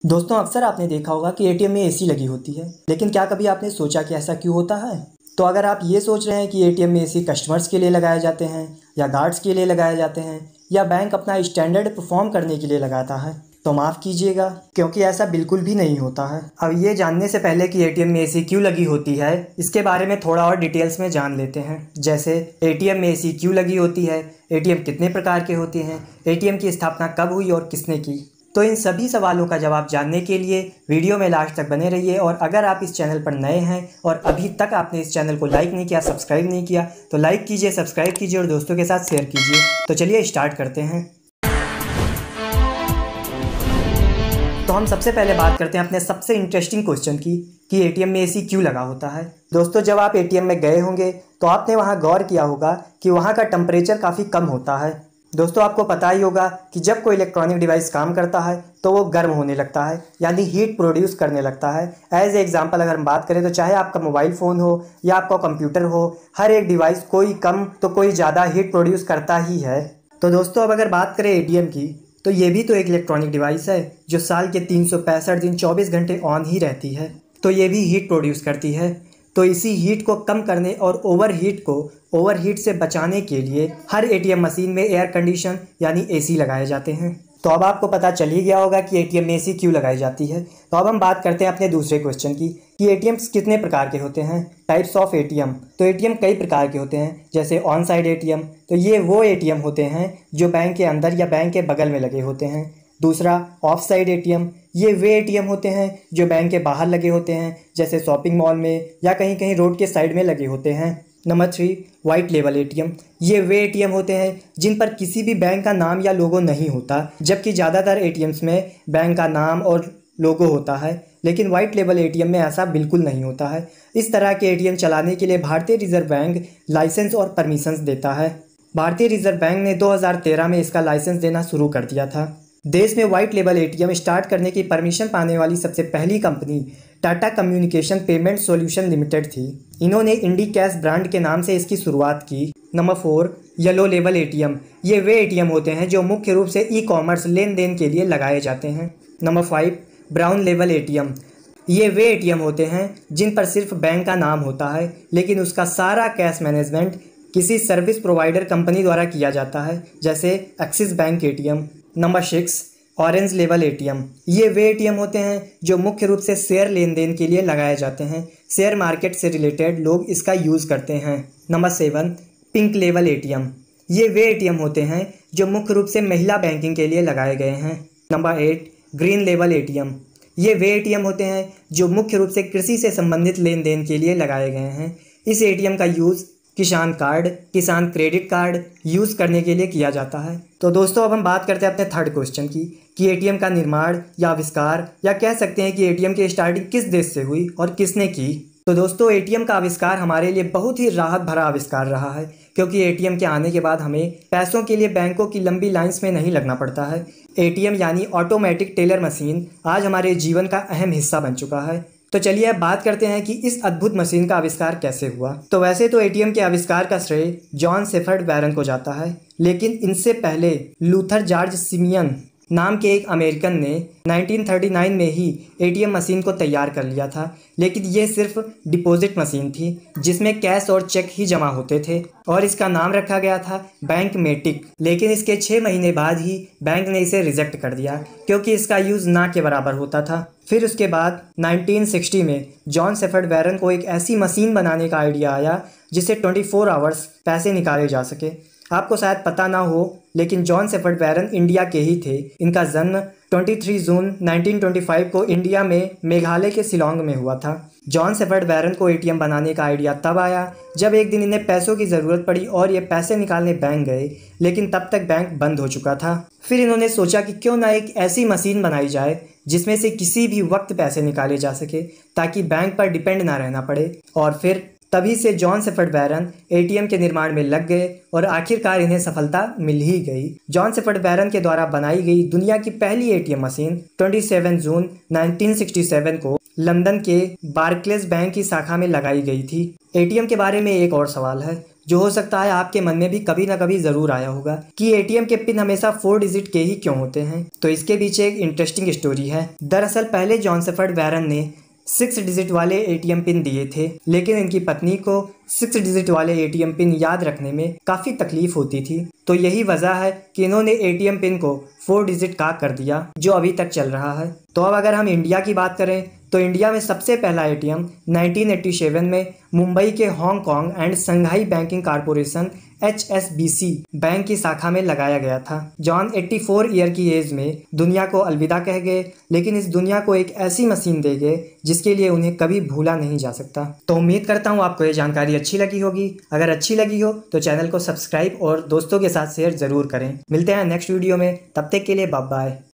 दोस्तों अक्सर आपने देखा होगा कि एटीएम में एसी लगी होती है, लेकिन क्या कभी आपने सोचा कि ऐसा क्यों होता है? तो अगर आप ये सोच रहे हैं कि एटीएम में एसी कस्टमर्स के लिए लगाए जाते हैं या गार्ड्स के लिए लगाए जाते हैं या बैंक अपना स्टैंडर्ड परफॉर्म करने के लिए लगाता है, तो माफ़ कीजिएगा, क्योंकि ऐसा बिल्कुल भी नहीं होता है। अब ये जानने से पहले कि एटीएम में एसी क्यों लगी होती है, इसके बारे में थोड़ा और डिटेल्स में जान लेते हैं। जैसे एटीएम में एसी क्यों लगी होती है, एटीएम कितने प्रकार के होते हैं, एटीएम की स्थापना कब हुई और किसने की। तो इन सभी सवालों का जवाब जानने के लिए वीडियो में लास्ट तक बने रहिए। और अगर आप इस चैनल पर नए हैं और अभी तक आपने इस चैनल को लाइक नहीं किया, सब्सक्राइब नहीं किया, तो लाइक कीजिए, सब्सक्राइब कीजिए और दोस्तों के साथ शेयर कीजिए। तो चलिए स्टार्ट करते हैं। तो हम सबसे पहले बात करते हैं अपने सबसे इंटरेस्टिंग क्वेश्चन की कि एटीएम में एसी क्यों लगा होता है। दोस्तों जब आप एटीएम में गए होंगे तो आपने वहाँ गौर किया होगा कि वहाँ का टेम्परेचर काफ़ी कम होता है। दोस्तों आपको पता ही होगा कि जब कोई इलेक्ट्रॉनिक डिवाइस काम करता है तो वो गर्म होने लगता है, यानी हीट प्रोड्यूस करने लगता है। एज एग्जांपल अगर हम बात करें तो चाहे आपका मोबाइल फ़ोन हो या आपका कंप्यूटर हो, हर एक डिवाइस कोई कम तो कोई ज़्यादा हीट प्रोड्यूस करता ही है। तो दोस्तों अब अगर बात करें एटीएम की, तो ये भी तो एक इलेक्ट्रॉनिक डिवाइस है जो साल के 365 दिन 24 घंटे ऑन ही रहती है, तो ये भी हीट प्रोड्यूस करती है। तो इसी हीट को कम करने और ओवरहीट से बचाने के लिए हर एटीएम मशीन में एयर कंडीशन यानी एसी लगाए जाते हैं। तो अब आपको पता चल ही गया होगा कि एटीएम में एसी क्यों लगाई जाती है। तो अब हम बात करते हैं अपने दूसरे क्वेश्चन की कि एटीएम्स कितने प्रकार के होते हैं, टाइप्स ऑफ एटीएम। तो एटीएम कई प्रकार के होते हैं, जैसे ऑन साइड एटीएम, तो ये वो एटीएम होते हैं जो बैंक के अंदर या बैंक के बगल में लगे होते हैं। दूसरा ऑफ साइड एटीएम, ये वे एटीएम होते हैं जो बैंक के बाहर लगे होते हैं, जैसे शॉपिंग मॉल में या कहीं कहीं रोड के साइड में लगे होते हैं। नंबर 3 वाइट लेबल एटीएम, ये वे एटीएम होते हैं जिन पर किसी भी बैंक का नाम या लोगो नहीं होता, जबकि ज़्यादातर एटीएम्स में बैंक का नाम और लोगो होता है, लेकिन वाइट लेबल एटीएम में ऐसा बिल्कुल नहीं होता है। इस तरह के एटीएम चलाने के लिए भारतीय रिजर्व बैंक लाइसेंस और परमिशंस देता है। भारतीय रिजर्व बैंक ने 2013 में इसका लाइसेंस देना शुरू कर दिया था। देश में वाइट लेबल एटीएम स्टार्ट करने की परमिशन पाने वाली सबसे पहली company Tata communication payment solution limited थी। इन्होंने इंडी कैश ब्रांड के नाम से इसकी शुरुआत की। नंबर 4 येलो लेबल एटीएम, ये वे एटीएम होते हैं जो मुख्य रूप से ई कॉमर्स लेन देन के लिए लगाए जाते हैं। नंबर 5 ब्राउन लेबल एटीएम, ये वे एटीएम होते हैं जिन पर सिर्फ बैंक का नाम होता है, लेकिन उसका सारा कैश मैनेजमेंट किसी सर्विस प्रोवाइडर कंपनी द्वारा किया जाता है, जैसे axis bank ATM. Number 6 orange level ATM, ये वे एटीएम होते हैं जो मुख्य रूप से शेयर लेन देन के लिए लगाए जाते हैं। शेयर मार्केट से रिलेटेड लोग इसका यूज़ करते हैं। नंबर 7 पिंक लेवल एटीएम, ये वे एटीएम होते हैं जो मुख्य रूप से महिला बैंकिंग के लिए लगाए गए हैं। नंबर 8 ग्रीन लेवल एटीएम, ये वे एटीएम होते हैं जो मुख्य रूप से कृषि से संबंधित लेन देन के लिए लगाए गए हैं। इस एटीएम का यूज़ किसान कार्ड, किसान क्रेडिट कार्ड यूज़ करने के लिए किया जाता है। तो दोस्तों अब हम बात करते हैं अपने थर्ड क्वेश्चन की कि एटीएम का निर्माण या आविष्कार, या कह सकते हैं कि एटीएम की स्टार्टिंग किस देश से हुई और किसने की। तो दोस्तों एटीएम का आविष्कार हमारे लिए बहुत ही राहत भरा आविष्कार रहा है, क्योंकि एटीएम के आने के बाद हमें पैसों के लिए बैंकों की लंबी लाइंस में नहीं लगना पड़ता है। एटीएम यानी ऑटोमेटिक टेलर मशीन आज हमारे जीवन का अहम हिस्सा बन चुका है। तो चलिए अब बात करते हैं कि इस अद्भुत मशीन का आविष्कार कैसे हुआ। तो वैसे तो एटीएम के आविष्कार का श्रेय जॉन शेफर्ड बैरन को जाता है, लेकिन इनसे पहले लूथर जॉर्ज सिमियन नाम के एक अमेरिकन ने 1939 में ही एटीएम मशीन को तैयार कर लिया था, लेकिन ये सिर्फ डिपॉजिट मशीन थी जिसमें कैश और चेक ही जमा होते थे, और इसका नाम रखा गया था बैंक मेटिक। लेकिन इसके 6 महीने बाद ही बैंक ने इसे रिजेक्ट कर दिया, क्योंकि इसका यूज़ ना के बराबर होता था। फिर उसके बाद 1960 में जॉन शेफर्ड बैरन को एक ऐसी मशीन बनाने का आइडिया आया जिससे 24 आवर्स पैसे निकाले जा सके। आपको शायद पता ना हो, लेकिन जॉन शेफर्ड बैरन इंडिया के ही थे। इनका जन्म 23 जून 1925 को इंडिया में मेघालय के शिलोंग में हुआ था। जॉन शेफर्ड बैरन को एटीएम बनाने का आइडिया तब आया जब एक दिन इन्हें पैसों की ज़रूरत पड़ी और ये पैसे निकालने बैंक गए, लेकिन तब तक बैंक बंद हो चुका था। फिर इन्होंने सोचा कि क्यों ना एक ऐसी मशीन बनाई जाए जिसमें से किसी भी वक्त पैसे निकाले जा सके, ताकि बैंक पर डिपेंड ना रहना पड़े। और फिर तभी से जॉन शेफर्ड बैरन एटीएम के निर्माण में लग गए और आखिरकार इन्हें सफलता मिल ही गई। जॉन शेफर्ड बैरन के द्वारा बनाई गई दुनिया की पहली एटीएम मशीन 27 जून 1967 को लंदन के बार्कलेज बैंक की शाखा में लगाई गई थी। एटीएम के बारे में एक और सवाल है, जो हो सकता है आपके मन में भी कभी ना कभी ज़रूर आया होगा कि एटीएम के पिन हमेशा 4 डिजिट के ही क्यों होते हैं। तो इसके पीछे एक इंटरेस्टिंग स्टोरी है। दरअसल पहले जॉन शेफर्ड वैरन ने 6 डिजिट वाले एटीएम पिन दिए थे, लेकिन इनकी पत्नी को 6 डिजिट वाले एटीएम पिन याद रखने में काफ़ी तकलीफ होती थी। तो यही वजह है कि इन्होंने एटीएम पिन को 4 डिजिट का कर दिया, जो अभी तक चल रहा है। तो अब अगर हम इंडिया की बात करें तो इंडिया में सबसे पहला एटीएम 1987 में मुंबई के Hong Kong and Shanghai banking corporation HSBC bank की शाखा में लगाया गया था। जॉन 84 ईयर की एज में दुनिया को अलविदा कह गए, लेकिन इस दुनिया को एक ऐसी मशीन दे गए जिसके लिए उन्हें कभी भूला नहीं जा सकता। तो उम्मीद करता हूँ आपको ये जानकारी अच्छी लगी होगी। अगर अच्छी लगी हो तो चैनल को सब्सक्राइब और दोस्तों के साथ शेयर ज़रूर करें। मिलते हैं नेक्स्ट वीडियो में, तब तक के लिए बाय बाय।